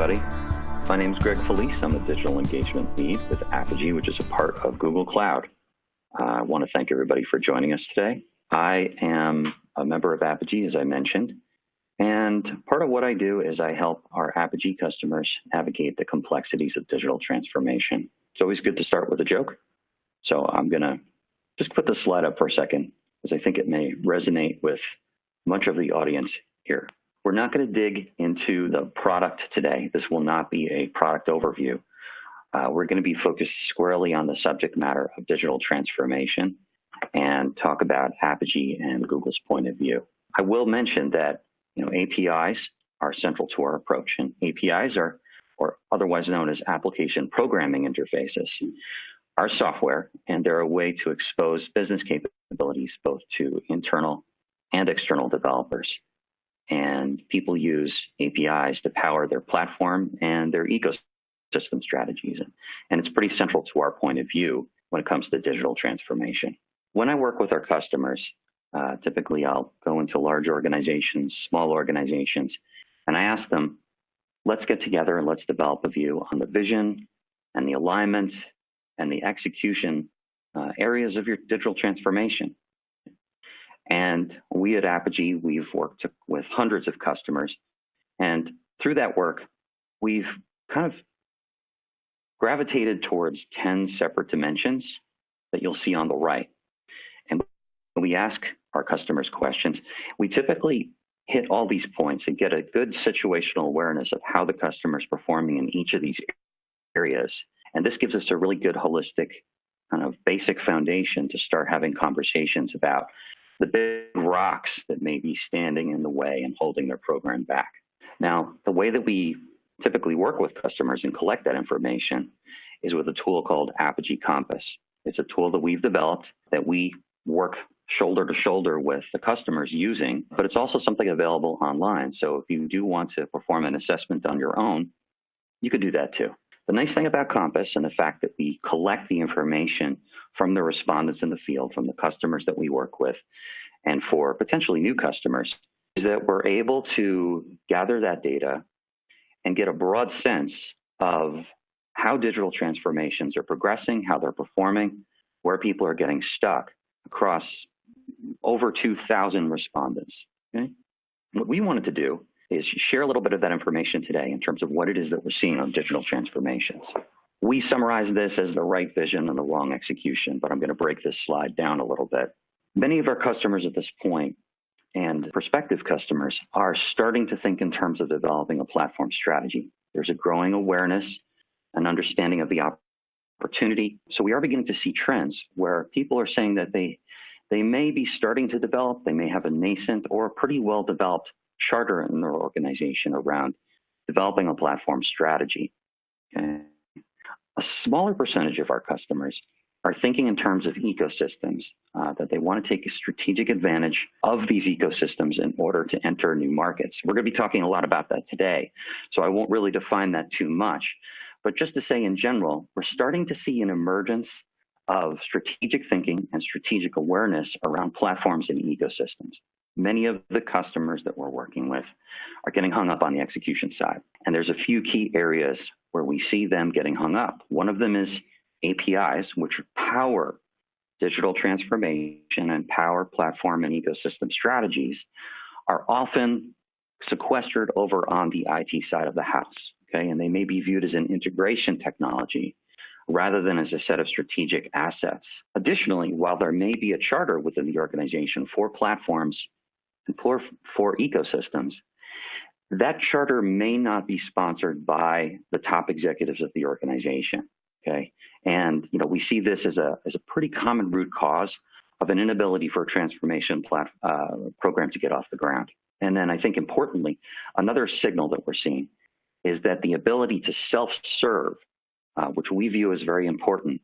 everybody. My name is Greg Felice. I'm the Digital Engagement Lead with Apogee, which is a part of Google Cloud. I want to thank everybody for joining us today. I am a member of Apogee, as I mentioned, and part of what I do is I help our Apogee customers navigate the complexities of digital transformation. It's always good to start with a joke, so I'm going to just put the slide up for a second, because I think it may resonate with much of the audience here. We're not going to dig into the product today. This will not be a product overview. We're going to be focused squarely on the subject matter of digital transformation and talk about Apogee and Google's point of view. I will mention that APIs are central to our approach, and APIs are, or otherwise known as application programming interfaces, are software, and they're a way to expose business capabilities both to internal and external developers. And people use APIs to power their platform and their ecosystem strategies. And it's pretty central to our point of view when it comes to digital transformation. When I work with our customers, typically I'll go into large organizations, small organizations, and I ask them, let's get together and let's develop a view on the vision and the alignment and the execution areas of your digital transformation. And we at Apogee, we've worked with hundreds of customers. And through that work, we've kind of gravitated towards 10 separate dimensions that you'll see on the right. And when we ask our customers questions, we typically hit all these points and get a good situational awareness of how the customer is performing in each of these areas. And this gives us a really good holistic kind of basic foundation to start having conversations about the big rocks that may be standing in the way and holding their program back. Now, the way that we typically work with customers and collect that information is with a tool called Apogee Compass. It's a tool that we've developed that we work shoulder to shoulder with the customers using, but it's also something available online. So if you do want to perform an assessment on your own, you could do that too. The nice thing about Compass and the fact that we collect the information from the respondents in the field, from the customers that we work with, and for potentially new customers, is that we're able to gather that data and get a broad sense of how digital transformations are progressing, how they're performing, where people are getting stuck across over 2,000 respondents. Okay? What we wanted to do is share a little bit of that information today in terms of what it is that we're seeing on digital transformations. We summarize this as the right vision and the wrong execution, but I'm going to break this slide down a little bit. Many of our customers at this point and prospective customers are starting to think in terms of developing a platform strategy. There's a growing awareness and understanding of the opportunity. So we are beginning to see trends where people are saying that they may be starting to develop, they may have a nascent or a pretty well-developed charter in their organization around developing a platform strategy. Okay? A smaller percentage of our customers are thinking in terms of ecosystems, that they want to take a strategic advantage of these ecosystems in order to enter new markets. We're going to be talking a lot about that today, so I won't really define that too much. But just to say in general, we're starting to see an emergence of strategic thinking and strategic awareness around platforms and ecosystems. Many of the customers that we're working with are getting hung up on the execution side. And there's a few key areas where we see them getting hung up. One of them is APIs, which power digital transformation and power platform and ecosystem strategies, are often sequestered over on the IT side of the house. Okay? And they may be viewed as an integration technology rather than as a set of strategic assets. Additionally, while there may be a charter within the organization for platforms and for ecosystems, that charter may not be sponsored by the top executives of the organization. Okay, and we see this as a pretty common root cause of an inability for a transformation program to get off the ground. And then I think importantly, another signal that we're seeing is that the ability to self-serve, which we view as very important,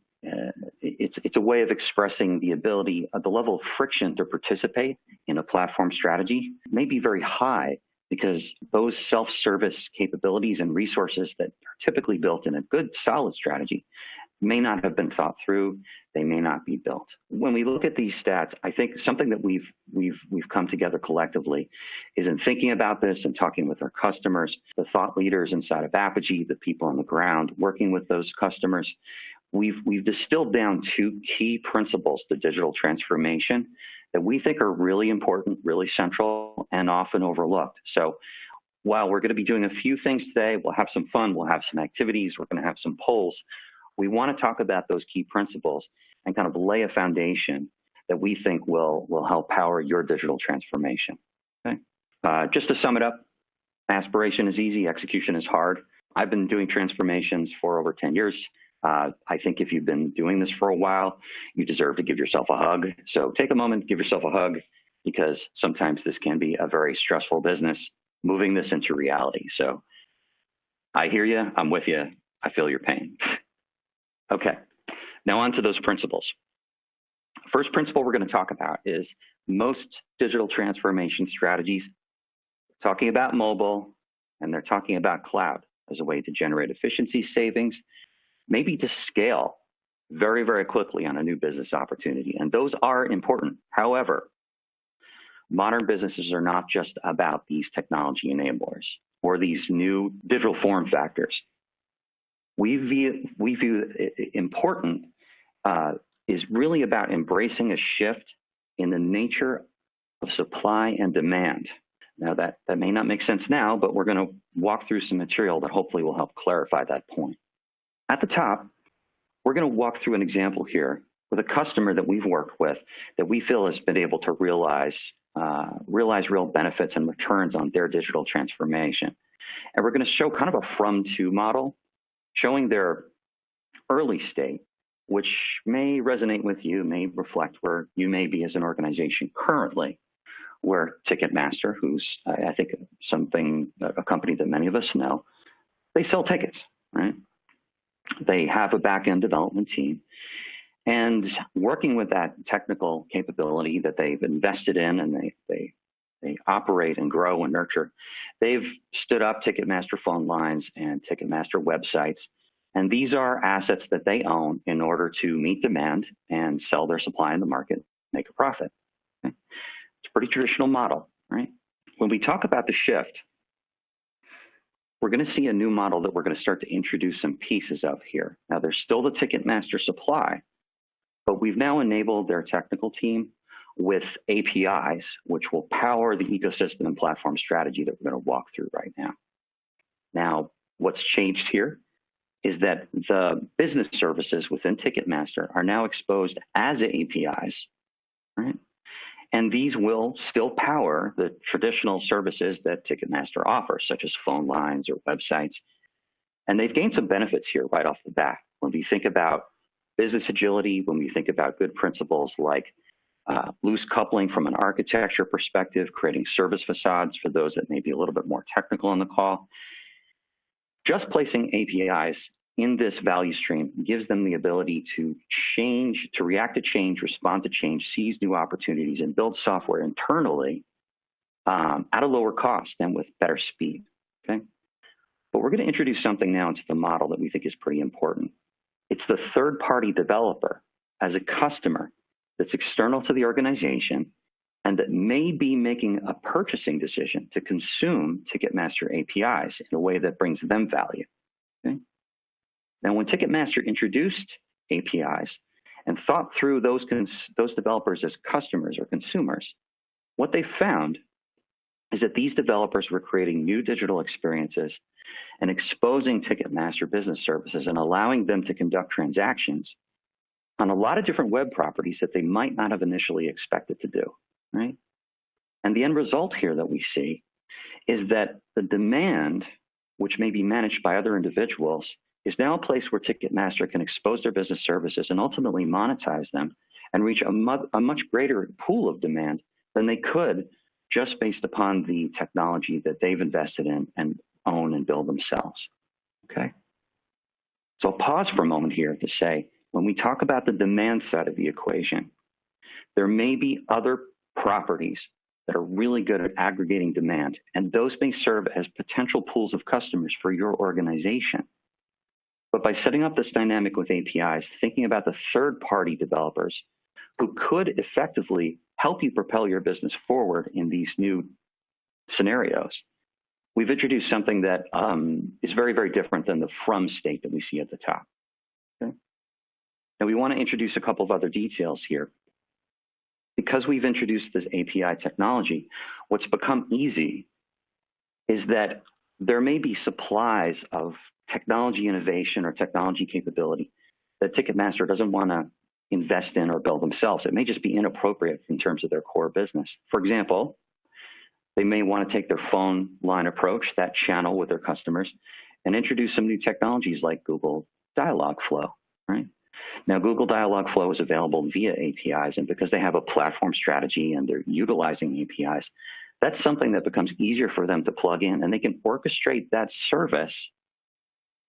it's a way of expressing the ability, the level of friction to participate in a platform strategy may be very high, because those self-service capabilities and resources that are typically built in a good, solid strategy may not have been thought through. They may not be built. When we look at these stats, I think something that we've come together collectively is in thinking about this and talking with our customers, the thought leaders inside of Apogee, the people on the ground working with those customers. We've distilled down two key principles to digital transformation that we think are really important, really central, and often overlooked. So while we're going to be doing a few things today, we'll have some fun, we'll have some activities, we're going to have some polls. We want to talk about those key principles and kind of lay a foundation that we think will help power your digital transformation. Okay? Just to sum it up, aspiration is easy, execution is hard. I've been doing transformations for over 10 years. I think if you've been doing this for a while, you deserve to give yourself a hug. So take a moment, give yourself a hug, because sometimes this can be a very stressful business, moving this into reality. So I hear you, I'm with you, I feel your pain. Okay, now on to those principles. First principle we're going to talk about is most digital transformation strategies talking about mobile, and they're talking about cloud as a way to generate efficiency savings, maybe to scale very, very quickly on a new business opportunity. And those are important. However, modern businesses are not just about these technology enablers or these new digital form factors. We view important is really about embracing a shift in the nature of supply and demand. Now that may not make sense now, but we're going to walk through some material that hopefully will help clarify that point. At the top, we're going to walk through an example here with a customer that we've worked with that we feel has been able to realize real benefits and returns on their digital transformation. And we're going to show kind of a from-to model, showing their early state, which may resonate with you, may reflect where you may be as an organization currently, where Ticketmaster, who's, I think, a company that many of us know, they sell tickets, right? They have a back-end development team. And working with that technical capability that they've invested in and they operate and grow and nurture, they've stood up Ticketmaster phone lines and Ticketmaster websites. And these are assets that they own in order to meet demand and sell their supply in the market, make a profit. Okay? It's a pretty traditional model, right? When we talk about the shift, we're going to see a new model that we're going to start to introduce some pieces of here. Now, there's still the Ticketmaster supply, but we've now enabled their technical team with APIs, which will power the ecosystem and platform strategy that we're going to walk through right now. Now, what's changed here is that the business services within Ticketmaster are now exposed as APIs, right? And these will still power the traditional services that Ticketmaster offers, such as phone lines or websites. And they've gained some benefits here right off the bat. When we think about business agility, when we think about good principles like loose coupling from an architecture perspective, creating service facades for those that may be a little bit more technical on the call, just placing APIs in this value stream gives them the ability to change, to react to change, respond to change, seize new opportunities, and build software internally at a lower cost and with better speed, okay? But we're going to introduce something now into the model that we think is pretty important. It's the third-party developer as a customer that's external to the organization and that may be making a purchasing decision to consume Ticketmaster APIs in a way that brings them value, okay? Now, when Ticketmaster introduced APIs and thought through those developers as customers or consumers, what they found is that these developers were creating new digital experiences and exposing Ticketmaster business services and allowing them to conduct transactions on a lot of different web properties that they might not have initially expected to do, right? And the end result here that we see is that the demand, which may be managed by other individuals, is now a place where Ticketmaster can expose their business services and ultimately monetize them and reach a much greater pool of demand than they could just based upon the technology that they've invested in and own and build themselves, okay? So I'll pause for a moment here to say, when we talk about the demand side of the equation, there may be other properties that are really good at aggregating demand, and those may serve as potential pools of customers for your organization. But by setting up this dynamic with APIs, thinking about the third-party developers who could effectively help you propel your business forward in these new scenarios, we've introduced something that is very, very different than the from state that we see at the top. Okay? Now, we want to introduce a couple of other details here. Because we've introduced this API technology, what's become easy is that there may be supplies of technology innovation or technology capability that Ticketmaster doesn't want to invest in or build themselves. It may just be inappropriate in terms of their core business. For example, they may want to take their phone line approach, that channel with their customers, and introduce some new technologies like Google Dialogflow, right? Now, Google Dialogflow is available via APIs, and because they have a platform strategy and they're utilizing APIs, that's something that becomes easier for them to plug in, and they can orchestrate that service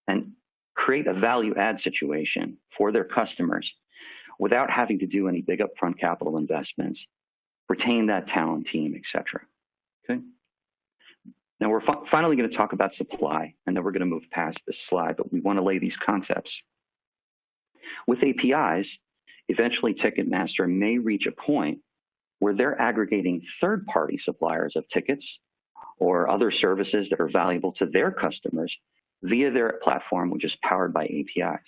and create a value add situation for their customers without having to do any big upfront capital investments, retain that talent team, et cetera. Okay? Now, we're finally going to talk about supply, and then we're going to move past this slide, but we want to lay these concepts. With APIs, eventually Ticketmaster may reach a point where they're aggregating third-party suppliers of tickets or other services that are valuable to their customers via their platform, which is powered by APIs.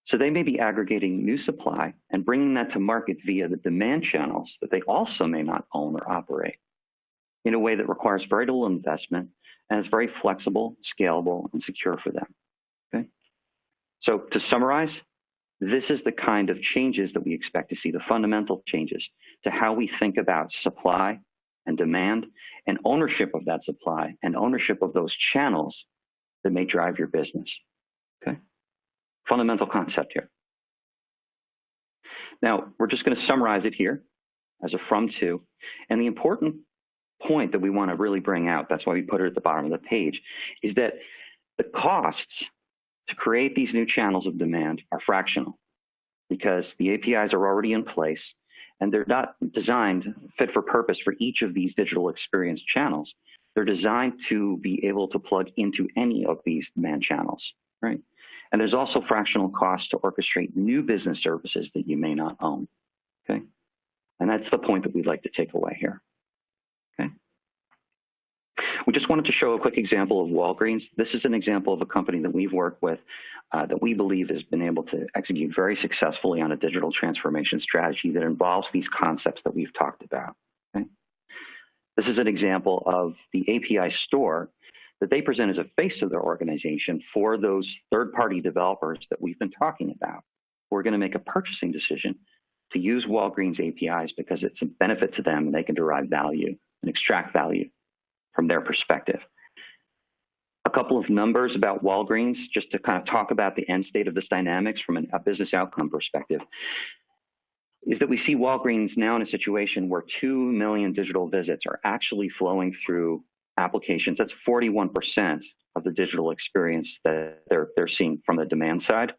So they may be aggregating new supply and bringing that to market via the demand channels that they also may not own or operate in a way that requires very little investment and is very flexible, scalable, and secure for them. Okay? So to summarize, this is the kind of changes that we expect to see, the fundamental changes to how we think about supply and demand and ownership of that supply and ownership of those channels that may drive your business. Okay? Fundamental concept here. Now, we're just going to summarize it here as a from to. And the important point that we want to really bring out, that's why we put it at the bottom of the page, is that the costs to create these new channels of demand are fractional because the APIs are already in place and they're not designed fit for purpose for each of these digital experience channels. They're designed to be able to plug into any of these demand channels, right? And there's also fractional costs to orchestrate new business services that you may not own, okay? And that's the point that we'd like to take away here, okay? We just wanted to show a quick example of Walgreens. This is an example of a company that we've worked with that we believe has been able to execute very successfully on a digital transformation strategy that involves these concepts that we've talked about. Okay? This is an example of the API store that they present as a face of their organization for those third-party developers that we've been talking about. We're going to make a purchasing decision to use Walgreens APIs because it's a benefit to them and they can derive value and extract value from their perspective. A couple of numbers about Walgreens, just to kind of talk about the end state of this dynamics from a business outcome perspective, is that we see Walgreens now in a situation where 2 million digital visits are actually flowing through applications. That's 41% of the digital experience that they're seeing from the demand side.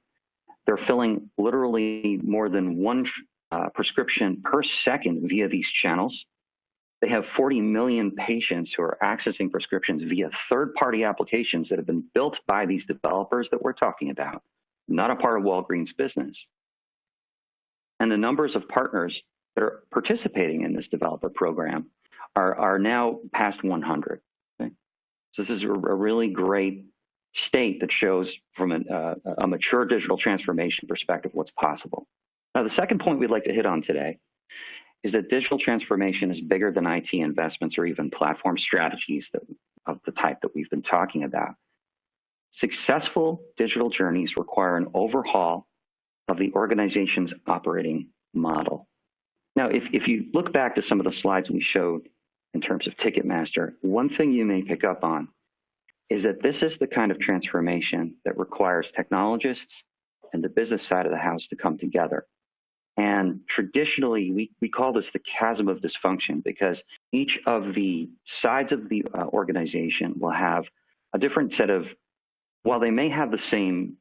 They're filling literally more than one prescription per second via these channels. They have 40 million patients who are accessing prescriptions via third-party applications that have been built by these developers that we're talking about, not a part of Walgreens' business. And the numbers of partners that are participating in this developer program are now past 100. Okay? So this is a really great state that shows from a mature digital transformation perspective what's possible. Now, the second point we'd like to hit on today is that digital transformation is bigger than IT investments or even platform strategies of the type that we've been talking about. Successful digital journeys require an overhaul of the organization's operating model. Now, if you look back to some of the slides we showed in terms of Ticketmaster, one thing you may pick up on is that this is the kind of transformation that requires technologists and the business side of the house to come together. And traditionally, we call this the chasm of dysfunction because each of the sides of the organization will have a different set of, while they may have the same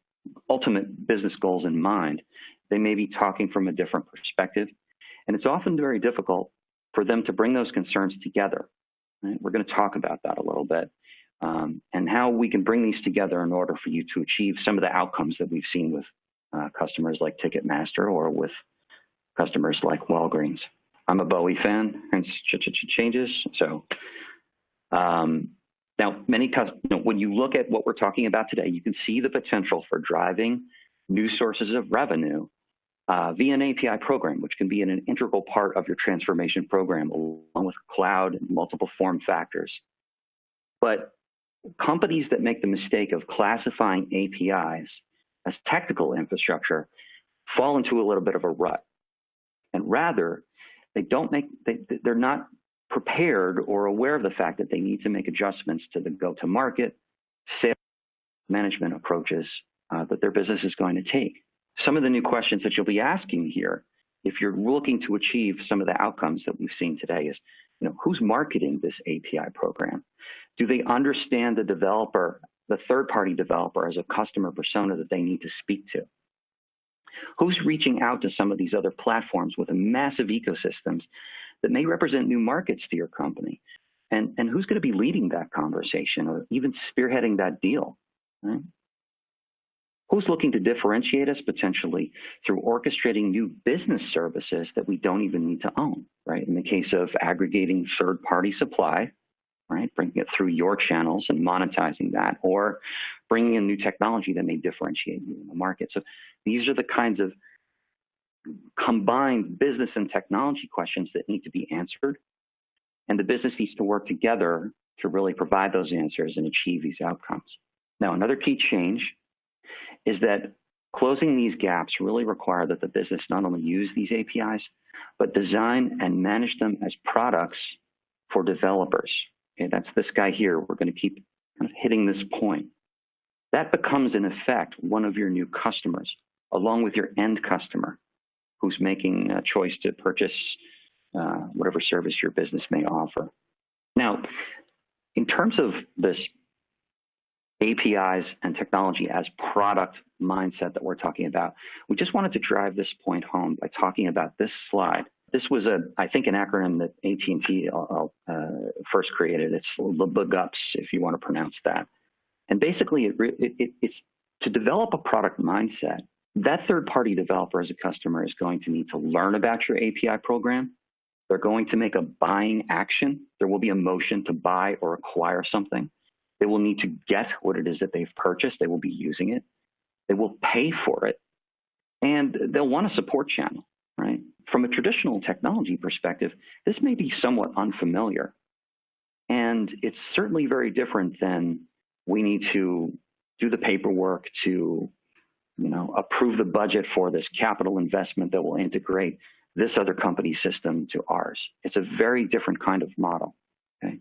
ultimate business goals in mind, they may be talking from a different perspective. And it's often very difficult for them to bring those concerns together. Right? We're going to talk about that a little bit. and how we can bring these together in order for you to achieve some of the outcomes that we've seen with customers like Ticketmaster or with customers like Walgreens. I'm a Bowie fan, hence changes. So now, when you look at what we're talking about today, you can see the potential for driving new sources of revenue via an API program, which can be an integral part of your transformation program, along with cloud and multiple form factors. But companies that make the mistake of classifying APIs as technical infrastructure fall into a little bit of a rut. And rather, they're not prepared or aware of the fact that they need to make adjustments to the go-to-market, sales, management approaches that their business is going to take. Some of the new questions that you'll be asking here, if you're looking to achieve some of the outcomes that we've seen today, is, who's marketing this API program? Do they understand the developer, the third-party developer, as a customer persona that they need to speak to? Who's reaching out to some of these other platforms with massive ecosystems that may represent new markets to your company? And who's going to be leading that conversation or even spearheading that deal? Right? Who's looking to differentiate us potentially through orchestrating new business services that we don't even need to own, right? In the case of aggregating third-party supply, right, bringing it through your channels and monetizing that, or bringing in new technology that may differentiate you in the market. So these are the kinds of combined business and technology questions that need to be answered. And the business needs to work together to really provide those answers and achieve these outcomes. Now, another key change is that closing these gaps really require that the business not only use these APIs, but design and manage them as products for developers. Okay, that's this guy here. We're going to keep kind of hitting this point. That becomes, in effect, one of your new customers, along with your end customer, who's making a choice to purchase whatever service your business may offer. Now, in terms of this APIs and technology as product mindset that we're talking about, we just wanted to drive this point home by talking about this slide. This was, I think, an acronym that AT&T first created. It's the BGUPS, if you want to pronounce that. And basically, it's to develop a product mindset. That third-party developer as a customer is going to need to learn about your API program. They're going to make a buying action. There will be a motion to buy or acquire something. They will need to get what it is that they've purchased. They will be using it. They will pay for it. And they'll want a support channel, right? From a traditional technology perspective, this may be somewhat unfamiliar. And it's certainly very different than we need to do the paperwork to, approve the budget for this capital investment that will integrate this other company's system to ours. It's a very different kind of model, okay?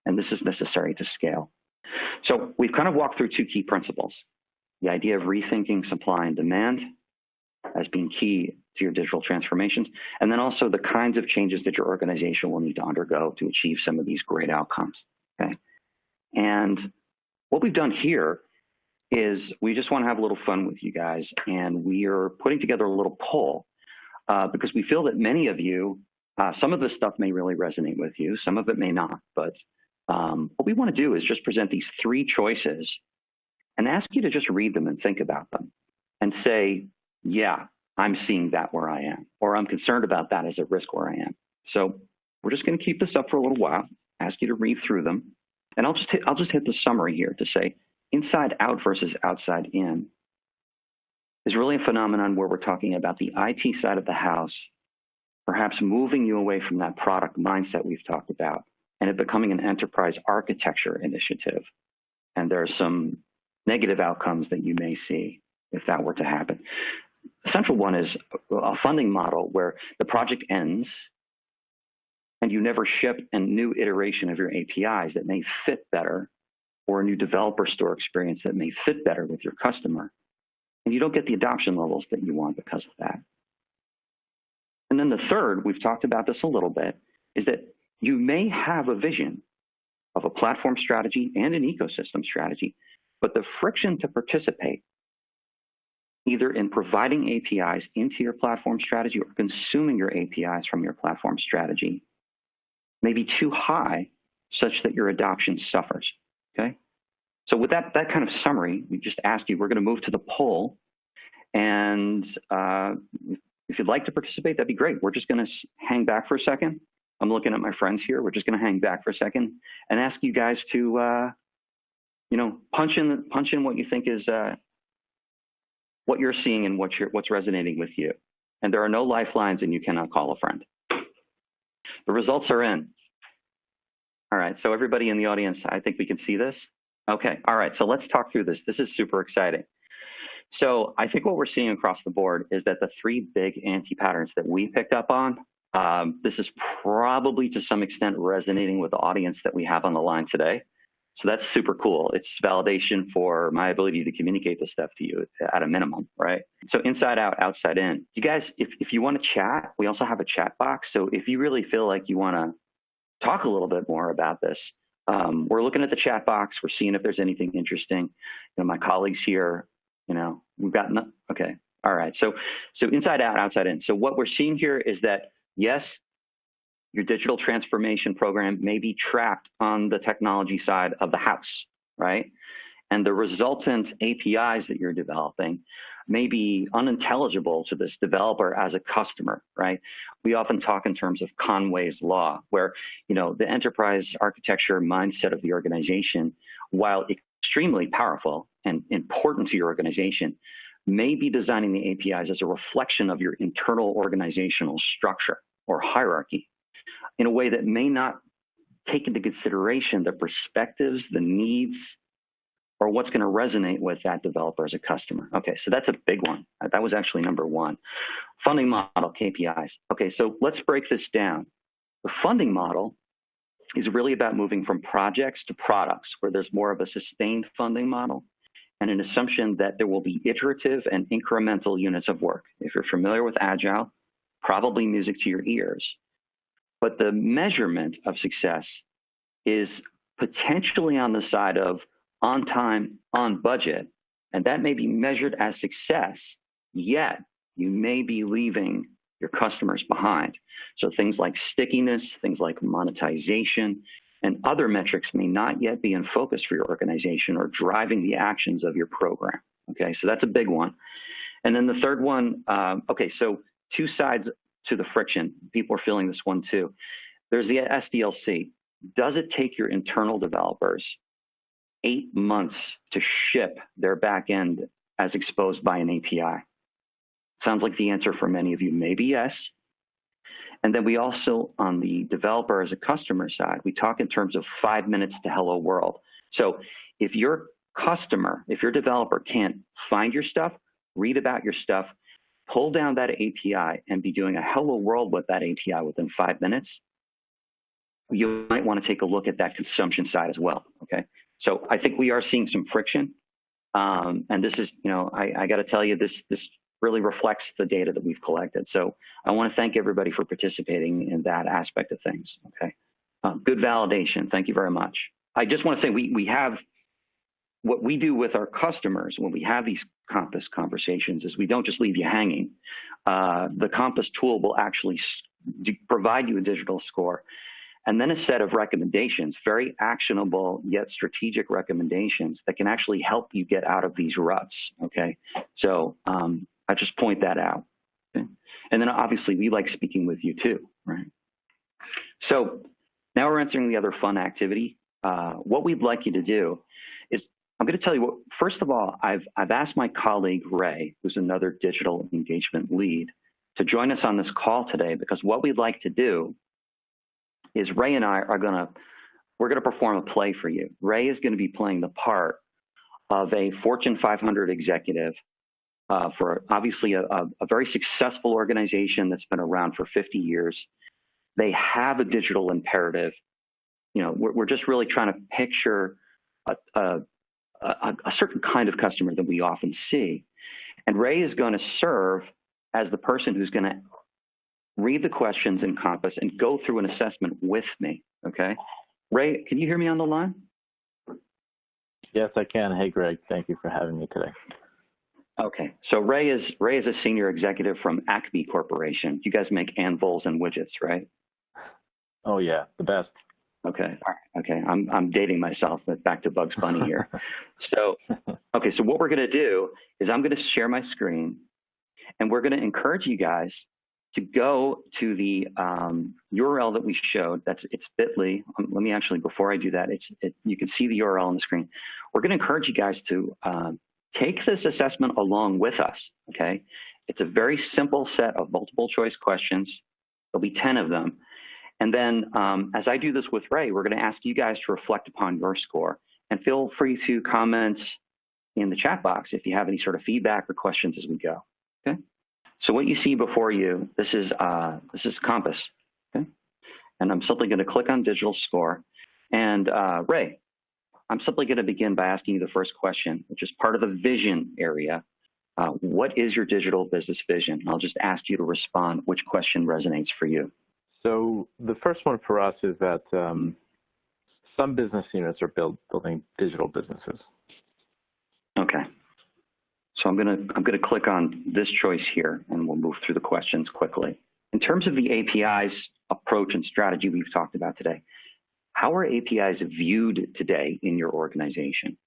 And this is necessary to scale. So we've kind of walked through two key principles: the idea of rethinking supply and demand as being key to your digital transformations, and then also the kinds of changes that your organization will need to undergo to achieve some of these great outcomes, okay? And what we've done here is we just want to have a little fun with you guys, and we are putting together a little poll because we feel that many of you, some of this stuff may really resonate with you, some of it may not, but what we want to do is just present these three choices and ask you to just read them and think about them and say, yeah, I'm seeing that where I am, or I'm concerned about that as a risk where I am. So we're just going to keep this up for a little while, ask you to read through them, and I'll just hit the summary here to say inside out versus outside in is really a phenomenon where we're talking about the IT side of the house, perhaps moving you away from that product mindset we've talked about, and it becoming an enterprise architecture initiative. And there are some negative outcomes that you may see if that were to happen. The central one is a funding model where the project ends and you never ship a new iteration of your APIs that may fit better, or a new developer store experience that may fit better with your customer. And you don't get the adoption levels that you want because of that. And then the third, we've talked about this a little bit, is that you may have a vision of a platform strategy and an ecosystem strategy, but the friction to participate, either in providing APIs into your platform strategy or consuming your APIs from your platform strategy, may be too high such that your adoption suffers. Okay. So with that kind of summary, we just asked you, we're going to move to the poll. And if you'd like to participate, that'd be great. We're just going to hang back for a second. I'm looking at my friends here. We're just going to hang back for a second and ask you guys to, punch in what you think is what you're seeing and what's resonating with you. And there are no lifelines, and you cannot call a friend. The results are in. All right. So everybody in the audience, I think we can see this. Okay. All right. So let's talk through this. This is super exciting. So I think what we're seeing across the board is that the three big anti-patterns that we picked up on, this is probably to some extent resonating with the audience that we have on the line today. So that's super cool. It's validation for my ability to communicate this stuff to you at a minimum, right? So inside out, outside in. You guys, if you want to chat, we also have a chat box. So if you really feel like you want to talk a little bit more about this, we're looking at the chat box. We're seeing if there's anything interesting. My colleagues here, we've got, okay. All right. So inside out, outside in. So what we're seeing here is that, yes, your digital transformation program may be trapped on the technology side of the house, right? And the resultant APIs that you're developing may be unintelligible to this developer as a customer, right? We often talk in terms of Conway's law, where, the enterprise architecture mindset of the organization, while extremely powerful and important to your organization, may be designing the APIs as a reflection of your internal organizational structure or hierarchy in a way that may not take into consideration the perspectives, the needs, or what's going to resonate with that developer as a customer. Okay, so that's a big one. That was actually number one. Funding model, KPIs. Okay, so let's break this down. The funding model is really about moving from projects to products, where there's more of a sustained funding model and an assumption that there will be iterative and incremental units of work. If you're familiar with Agile, probably music to your ears. But the measurement of success is potentially on the side of on time, on budget, and that may be measured as success, yet you may be leaving your customers behind. So things like stickiness, things like monetization, and other metrics may not yet be in focus for your organization or driving the actions of your program. Okay, so that's a big one. And then the third one, so two sides to the friction. People are feeling this one too. There's the SDLC. Does it take your internal developers 8 months to ship their back end as exposed by an API? Sounds like the answer for many of you may be yes. And then we also, on the developer as a customer side, we talk in terms of 5 minutes to hello world. So if your customer, if your developer can't find your stuff, read about your stuff, pull down that API and be doing a hello world with that API within 5 minutes, you might want to take a look at that consumption side as well, okay? So I think we are seeing some friction. And this is, I got to tell you, this really reflects the data that we've collected. So I want to thank everybody for participating in that aspect of things, okay? Good validation. Thank you very much. I just want to say we have, what we do with our customers when we have these Compass conversations is we don't just leave you hanging. The Compass tool will actually provide you a digital score and then a set of recommendations, very actionable yet strategic recommendations that can actually help you get out of these ruts, okay? So I just point that out. Okay? And then obviously we like speaking with you too, right? So now we're entering the other fun activity. What we'd like you to do is, I'm going to tell you what, first of all, I've asked my colleague Ray, who's another digital engagement lead, to join us on this call today, because what we'd like to do is Ray and I we're going to perform a play for you. Ray is going to be playing the part of a Fortune 500 executive for obviously a very successful organization that's been around for 50 years. They have a digital imperative. We're just really trying to picture a certain kind of customer that we often see. And Ray is going to serve as the person who's going to read the questions in Compass and go through an assessment with me, okay? Ray, can you hear me on the line? Yes, I can. Hey, Greg, thank you for having me today. Okay, so Ray is a senior executive from Apogee Corporation. You guys make anvils and widgets, right? Oh, yeah, the best. Okay. All right. Okay. I'm dating myself, but back to Bugs Bunny here. So, okay. So what we're going to do is I'm going to share my screen, and we're going to encourage you guys to go to the URL that we showed. It's bit.ly. Let me actually, before I do that, you can see the URL on the screen. We're going to encourage you guys to take this assessment along with us. Okay. It's a very simple set of multiple choice questions. There'll be 10 of them. And then as I do this with Ray, we're going to ask you guys to reflect upon your score, and feel free to comment in the chat box if you have any sort of feedback or questions as we go. Okay. So what you see before you, this is Compass. Okay. And I'm simply going to click on digital score. And Ray, I'm simply going to begin by asking you the first question, which is part of the vision area. What is your digital business vision? I'll just ask you to respond which question resonates for you. So the first one for us is that some business units are building digital businesses. Okay. So I'm gonna click on this choice here, and we'll move through the questions quickly. In terms of the API's approach and strategy we've talked about today, how are APIs viewed today in your organization?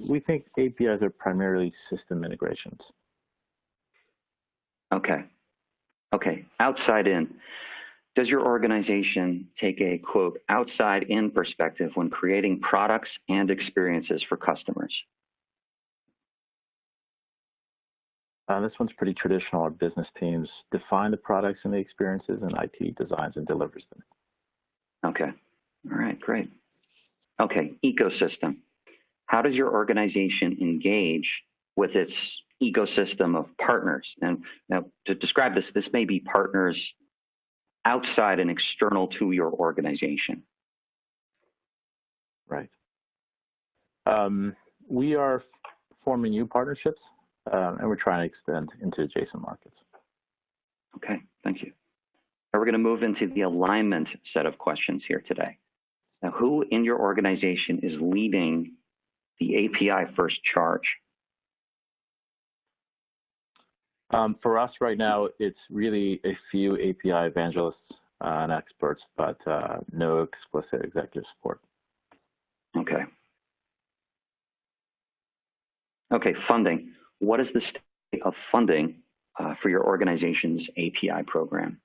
We think APIs are primarily system integrations. Okay. Okay. Outside in. Does your organization take a, quote, outside-in perspective when creating products and experiences for customers? This one's pretty traditional. Our business teams define the products and the experiences, and IT designs and delivers them. Okay. All right, great. Okay, ecosystem. How does your organization engage with its ecosystem of partners? And now to describe this, this may be partners outside and external to your organization. Right. We are forming new partnerships, and we're trying to extend into adjacent markets. Okay, thank you. Now we're going to move into the alignment set of questions here today. Now, who in your organization is leading the API first charge? For us right now, it's really a few API evangelists and experts, but no explicit executive support. Okay. Okay, funding. What is the state of funding for your organization's API program?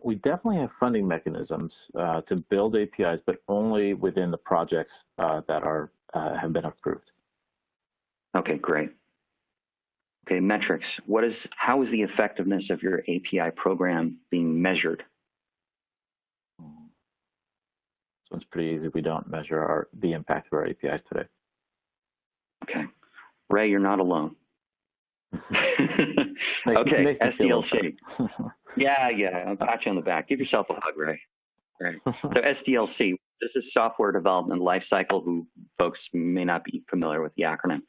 We definitely have funding mechanisms to build APIs, but only within the projects that have been approved. Okay, great. Okay, metrics. How is the effectiveness of your API program being measured? So it's pretty easy. We don't measure the impact of our APIs today. Okay. Ray, you're not alone. Okay, SDLC. Yeah, I'll pat you on the back. Give yourself a hug, Ray. Right. So SDLC, this is software development lifecycle, who folks may not be familiar with the acronym.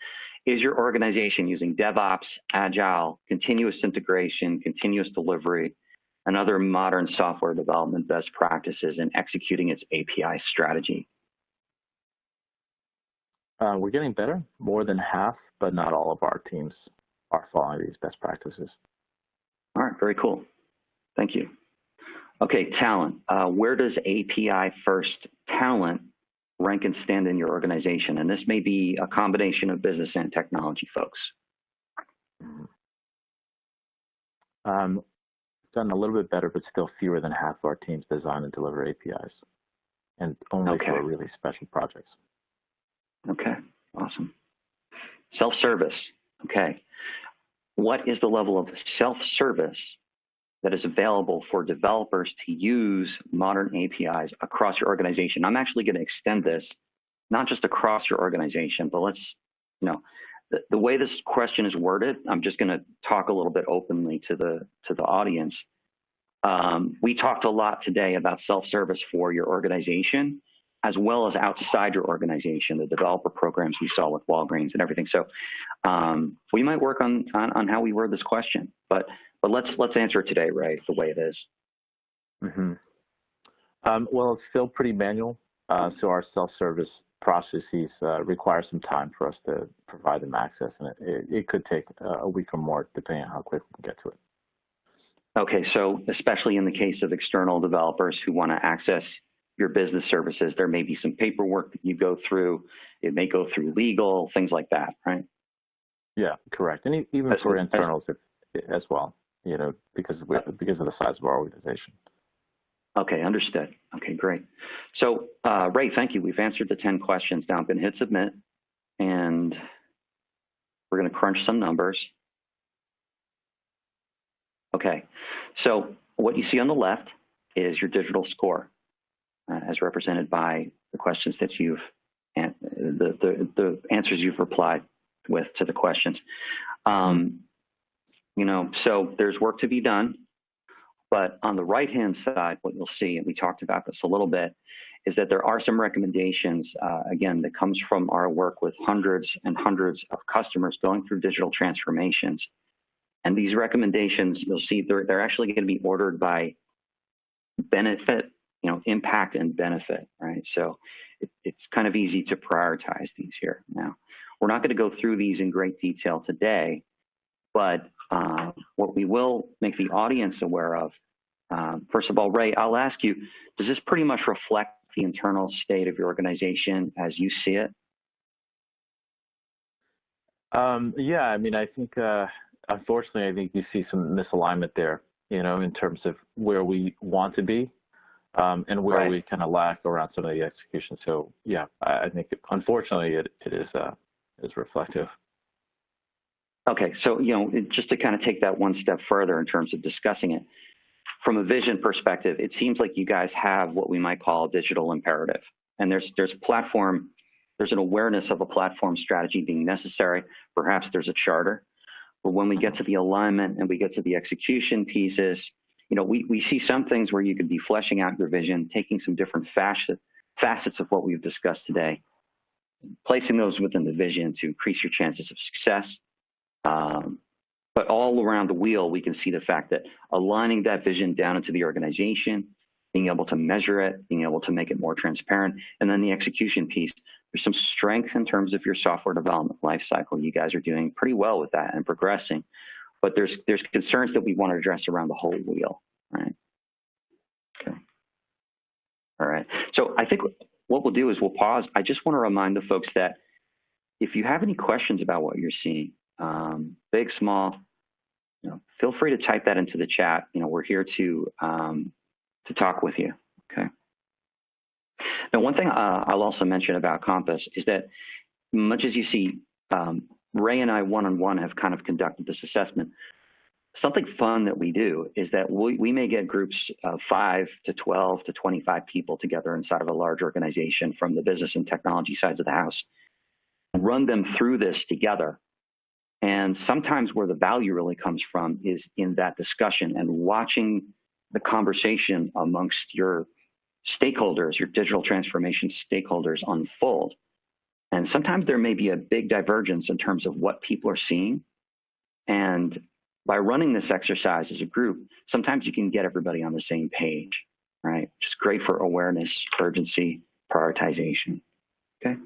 Is your organization using DevOps, Agile, continuous integration, continuous delivery, and other modern software development best practices in executing its API strategy? We're getting better. More than half, but not all of our teams are following these best practices. All right, very cool. Thank you. Okay, talent. Where does API first talent rank and stand in your organization? And this may be a combination of business and technology folks. Done a little bit better, but still fewer than half of our teams design and deliver APIs, and only for really special projects. Okay, awesome. Self-service. Okay. What is the level of self-service that is available for developers to use modern APIs across your organization? I'm actually going to extend this, not just across your organization, but let's, the way this question is worded, I'm just going to talk a little bit openly to the audience. We talked a lot today about self-service for your organization, as well as outside your organization, the developer programs we saw with Walgreens and everything. So we might work on how we word this question, but let's answer it today, Ray, the way it is. Well, it's still pretty manual. So our self-service processes require some time for us to provide them access, and it could take a week or more depending on how quick we can get to it. Okay, so especially in the case of external developers who want to access your business services, there may be some paperwork that you go through. It may go through legal, things like that, right? Yeah, correct. And even for internals as well, because of the size of our organization. Okay, understood. Okay, great. So, Ray, thank you. We've answered the 10 questions. Now I'm going to hit submit, and we're going to crunch some numbers. Okay, so what you see on the left is your digital score, as represented by the questions that you've, the answers you've replied with to the questions. So there's work to be done. But on the right-hand side, what you'll see, and we talked about this a little bit, is that there are some recommendations, again, that comes from our work with hundreds and hundreds of customers going through digital transformations. And these recommendations, you'll see, they're actually going to be ordered by benefit, impact and benefit, right? So it's kind of easy to prioritize these here. Now, we're not going to go through these in great detail today, but what we will make the audience aware of, first of all, Ray, I'll ask you, does this pretty much reflect the internal state of your organization as you see it? Yeah, I mean, I think, unfortunately, I think you see some misalignment there, in terms of where we want to be and where we kind of lack around some of the execution. So, yeah, I think, unfortunately, it is reflective. Okay, so, just to kind of take that one step further in terms of discussing it, from a vision perspective, it seems like you guys have what we might call a digital imperative. And there's an awareness of a platform strategy being necessary. Perhaps there's a charter. But when we get to the alignment and we get to the execution pieces, we see some things where you could be fleshing out your vision, taking some different facets of what we've discussed today, placing those within the vision to increase your chances of success. But all around the wheel, we can see the fact that aligning that vision down into the organization, being able to measure it, being able to make it more transparent, and then the execution piece, there's some strength in terms of your software development lifecycle. You guys are doing pretty well with that and progressing, but there's concerns that we want to address around the whole wheel, right? Okay. All right. So I think what we'll do is we'll pause. I just want to remind the folks that if you have any questions about what you're seeing, big, small, feel free to type that into the chat. We're here to talk with you. Okay. Now, one thing I'll also mention about Compass is that much as you see, Ray and I one-on-one have kind of conducted this assessment. Something fun that we do is that we may get groups of 5 to 12 to 25 people together inside of a large organization from the business and technology sides of the house, run them through this together. And sometimes where the value really comes from is in that discussion and watching the conversation amongst your stakeholders, your digital transformation stakeholders unfold. And sometimes there may be a big divergence in terms of what people are seeing. And by running this exercise as a group, sometimes you can get everybody on the same page, right? Which is great for awareness, urgency, prioritization. Okay.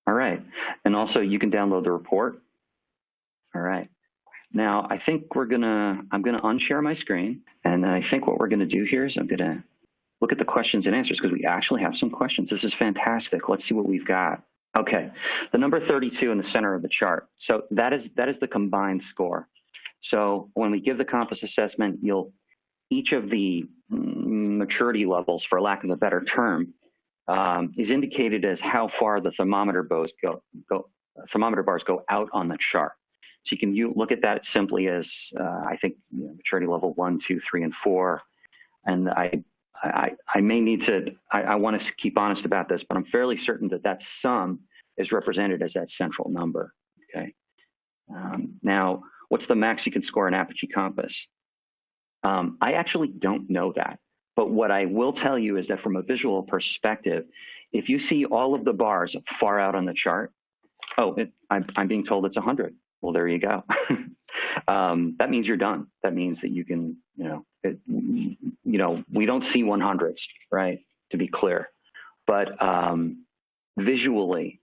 All right. And also you can download the report. All right. Now I think I'm going to unshare my screen. And I think what we're going to do here is I'm going to look at the questions and answers because we actually have some questions. This is fantastic. Let's see what we've got. Okay. The number 32 in the center of the chart. So that is the combined score. So when we give the Compass assessment, each of the maturity levels, for lack of a better term, is indicated as how far the thermometer bars go out on the chart. So you look at that simply as I think maturity level 1, 2, 3, and 4. And I may need to. I want to keep honest about this, but I'm fairly certain that sum is represented as that central number. Okay. Now, what's the max you can score in Apogee Compass? I actually don't know that. But what I will tell you is that from a visual perspective, if you see all of the bars far out on the chart, I'm being told it's 100. Well, there you go. That means you're done. That means that you can, we don't see 100s, right? To be clear. but visually,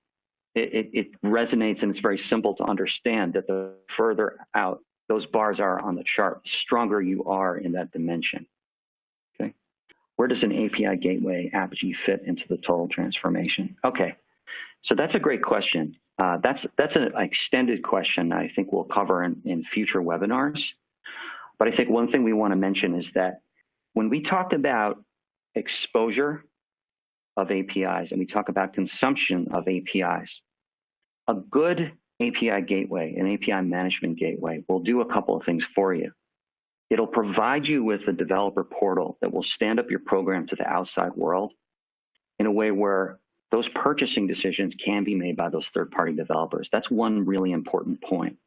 it resonates, and it's very simple to understand that the further out those bars are on the chart, the stronger you are in that dimension. Okay, where does an API gateway Apogee fit into the total transformation? Okay, so that's a great question. That's an extended question I think we'll cover in future webinars. But I think one thing we want to mention is that when we talk about exposure of APIs and we talk about consumption of APIs, a good API gateway, an API management gateway, will do a couple of things for you. It'll provide you with a developer portal that will stand up your program to the outside world in a way where those purchasing decisions can be made by those third-party developers. That's one really important point.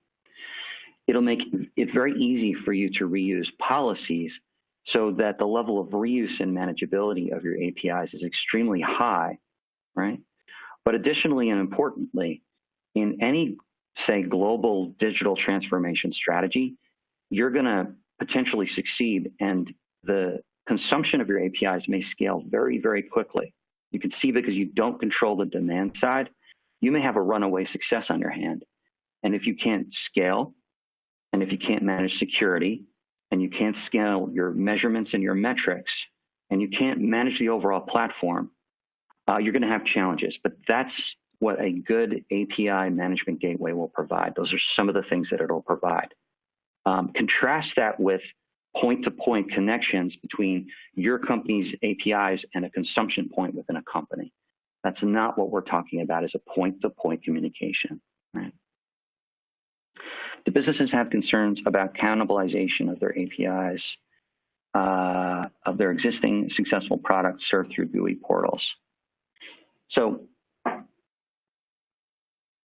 It'll make it very easy for you to reuse policies so that the level of reuse and manageability of your APIs is extremely high, right? But additionally and importantly, in any, say, global digital transformation strategy, you're going to potentially succeed, and the consumption of your APIs may scale very, very quickly. You can see because you don't control the demand side, you may have a runaway success on your hand. And if you can't scale, and if you can't manage security, and you can't scale your measurements and your metrics, and you can't manage the overall platform, you're going to have challenges. But that's what a good API management gateway will provide. Those are some of the things that it'll provide. Contrast that with point-to-point connections between your company's APIs and a consumption point within a company. That's not what we're talking about as a point-to-point communication, right? Do businesses have concerns about cannibalization of their APIs, of their existing successful products served through GUI portals? So,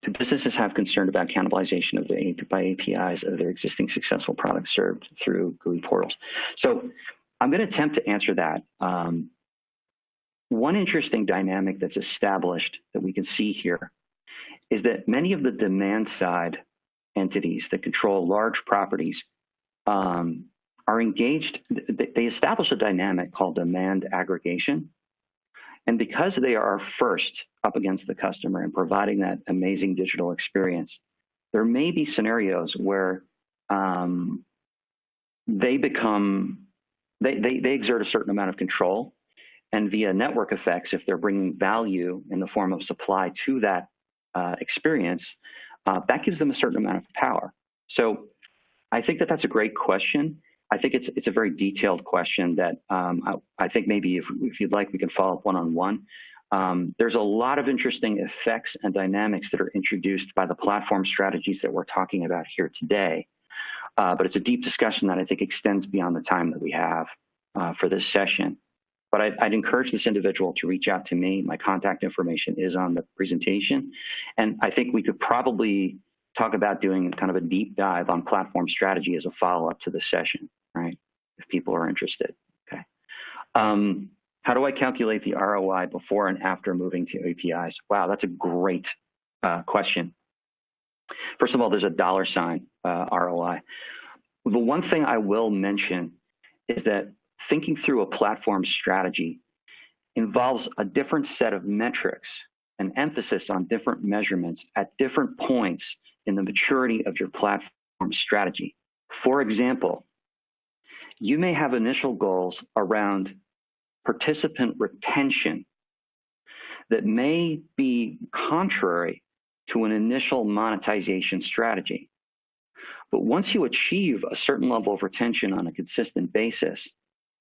do businesses have concern about cannibalization of by APIs of their existing successful products served through GUI portals? So I'm going to attempt to answer that. One interesting dynamic that's established that we can see here is that many of the demand side entities that control large properties are engaged. They establish a dynamic called demand aggregation. And because they are first up against the customer and providing that amazing digital experience, there may be scenarios where they exert a certain amount of control, and via network effects, if they're bringing value in the form of supply to that experience, that gives them a certain amount of power. So I think that that's a great question. I think it's a very detailed question that I think maybe if you'd like, we can follow up one-on-one. There's a lot of interesting effects and dynamics that are introduced by the platform strategies that we're talking about here today. But it's a deep discussion that I think extends beyond the time that we have for this session. But I'd encourage this individual to reach out to me. My contact information is on the presentation. And I think we could probably talk about doing kind of a deep dive on platform strategy as a follow-up to the session, right? If people are interested, okay. How do I calculate the ROI before and after moving to APIs? Wow, that's a great question. First of all, there's a $ ROI. The one thing I will mention is that thinking through a platform strategy involves a different set of metrics and emphasis on different measurements at different points in the maturity of your platform strategy. For example, you may have initial goals around participant retention that may be contrary to an initial monetization strategy. But once you achieve a certain level of retention on a consistent basis,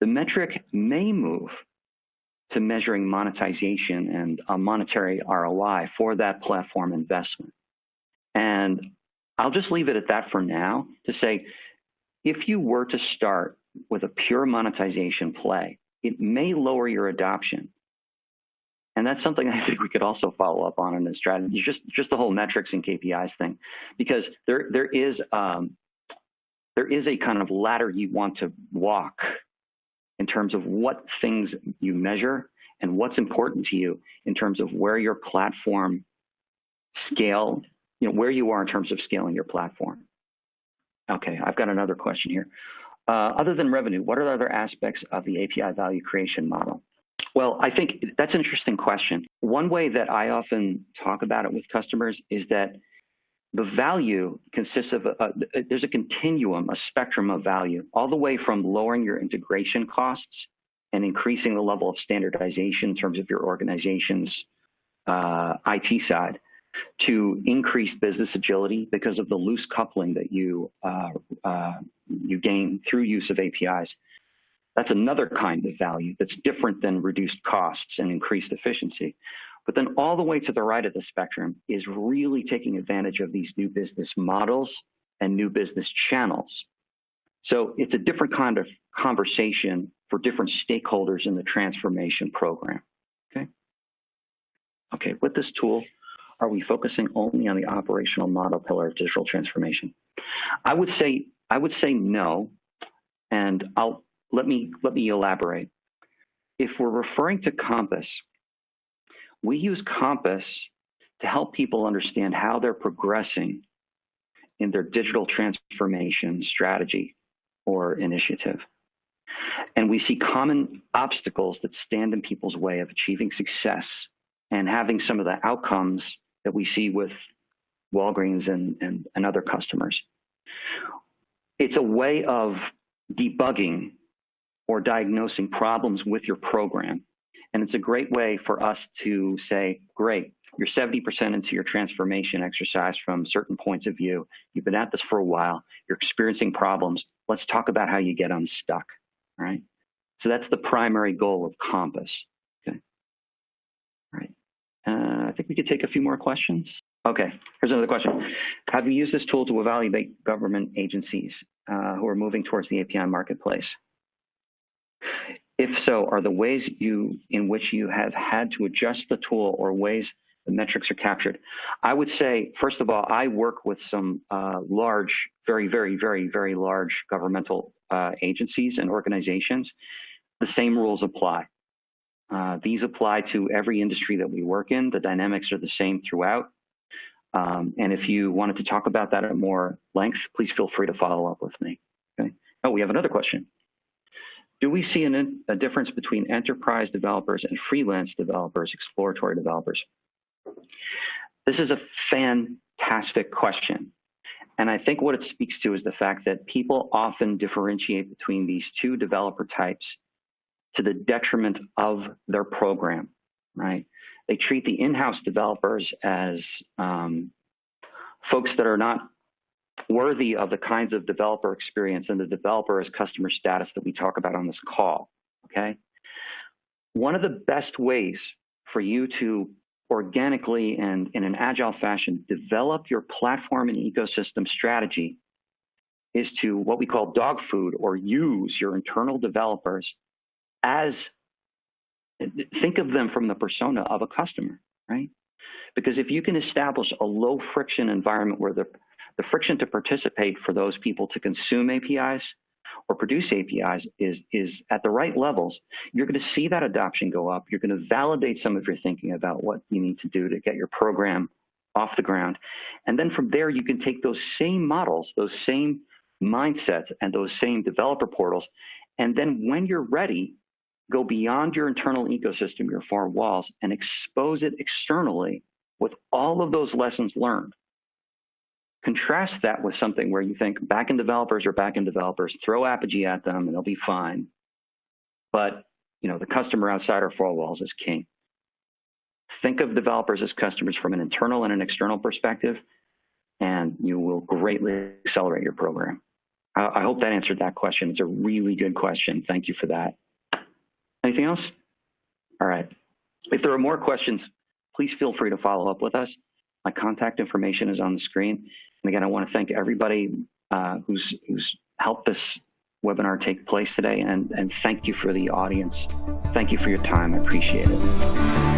the metric may move to measuring monetization and a monetary ROI for that platform investment. And I'll just leave it at that for now to say, if you were to start with a pure monetization play, it may lower your adoption. And that's something I think we could also follow up on in this strategy, just the whole metrics and KPIs thing, because there is a kind of ladder you want to walk in terms of what things you measure and what's important to you in terms of where your platform scale, where you are in terms of scaling your platform. Okay, I've got another question here. Other than revenue, what are the other aspects of the API value creation model? Well, I think that's an interesting question. One way that I often talk about it with customers is that the value consists of, there's a continuum, a spectrum of value, all the way from lowering your integration costs and increasing the level of standardization in terms of your organization's IT side, to increased business agility because of the loose coupling that you gain through use of APIs. That's another kind of value that's different than reduced costs and increased efficiency. But then all the way to the right of the spectrum is really taking advantage of these new business models and new business channels. So it's a different kind of conversation for different stakeholders in the transformation program. Okay, with this tool, are we focusing only on the operational model pillar of digital transformation? I would say no, and let me elaborate. If we're referring to Compass, we use Compass to help people understand how they're progressing in their digital transformation strategy or initiative. And we see common obstacles that stand in people's way of achieving success and having some of the outcomes that we see with Walgreens and other customers. It's a way of debugging or diagnosing problems with your program. And it's a great way for us to say, great, you're 70% into your transformation exercise from certain points of view. You've been at this for a while. You're experiencing problems. Let's talk about how you get unstuck, right? So that's the primary goal of Compass, okay? All right. I think we could take a few more questions. Okay, here's another question. Have you used this tool to evaluate government agencies who are moving towards the API marketplace? If so, are the ways in which you have had to adjust the tool or ways the metrics are captured? I would say, first of all, I work with some large, very, very, very, very large governmental agencies and organizations. The same rules apply. These apply to every industry that we work in. The dynamics are the same throughout. And if you wanted to talk about that at more length, please feel free to follow up with me. Okay. Oh, we have another question. Do we see a difference between enterprise developers and freelance developers, exploratory developers? This is a fantastic question. And I think what it speaks to is the fact that people often differentiate between these two developer types to the detriment of their program, right? They treat the in-house developers as folks that are not worthy of the kinds of developer experience and the developer as customer status that we talk about on this call, okay? One of the best ways for you to organically and in an agile fashion develop your platform and ecosystem strategy is to what we call dog food, or use your internal developers as, think of them from the persona of a customer, right? Because if you can establish a low friction environment where the friction to participate for those people to consume APIs or produce APIs is at the right levels, you're going to see that adoption go up. You're going to validate some of your thinking about what you need to do to get your program off the ground. And then from there, you can take those same models, those same mindsets, and those same developer portals. And then when you're ready, go beyond your internal ecosystem, your four walls, and expose it externally with all of those lessons learned. Contrast that with something where you think backend developers are backend developers, throw Apogee at them and they'll be fine. But the customer outside our four walls is king. Think of developers as customers from an internal and an external perspective, and you will greatly accelerate your program. I hope that answered that question. It's a really good question. Thank you for that. Anything else? All right. If there are more questions, please feel free to follow up with us. My contact information is on the screen. And again, I want to thank everybody who's helped this webinar take place today. And thank you for the audience. Thank you for your time. I appreciate it.